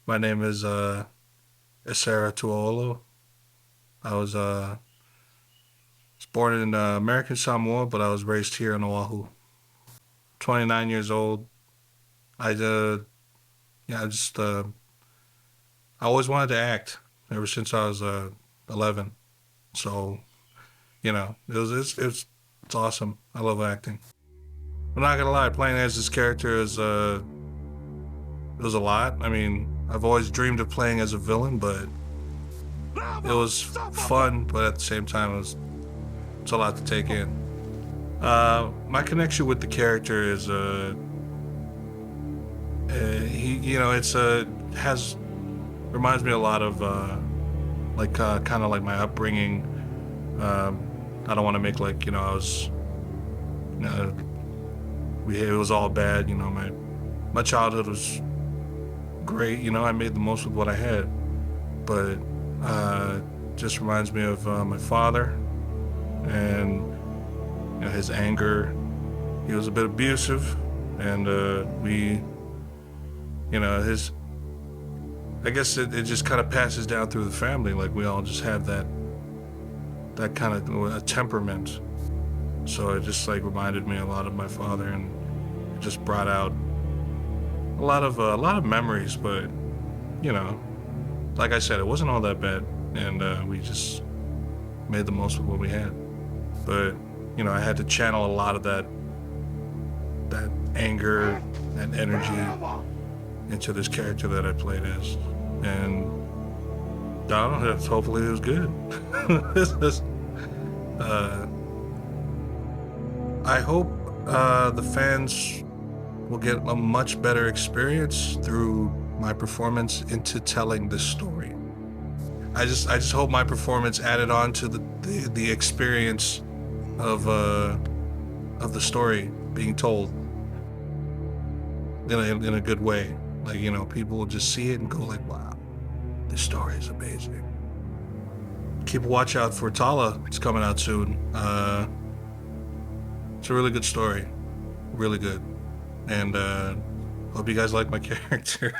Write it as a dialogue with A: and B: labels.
A: My name is Esera. I was born in American Samoa, but I was raised here in Oahu. 29 years old. I yeah, I just I always wanted to act ever since I was 11. So it's awesome. I love acting. I'm not gonna lie, playing as this character is it was a lot. I mean, I've always dreamed of playing as a villain, but it was fun. But at the same time, it's a lot to take in. My connection with the character is he it's has reminds me a lot of kind of like my upbringing. Um, I don't want to make like I was uh, it was all bad. My childhood was great. I made the most of what I had, but just reminds me of my father and his anger. He was a bit abusive, and we his I guess it just kind of passes down through the family. Like we all just have that kind of a temperament. So it just like reminded me a lot of my father, and it just brought out a lot of memories. But you know, like I said, it wasn't all that bad, and we just made the most of what we had. But I had to channel a lot of that anger and energy into this character that I played as, and I don't know. Hopefully, it was good. uh, I hope the fans will get a much better experience through my performance into telling this story. I just hope my performance added on to the experience of the story being told in a good way. Like people will just see it and go like, "Wow, this story is amazing." Keep a watch out for TALA. It's coming out soon. It's a really good story, really good, and hope you guys like my character.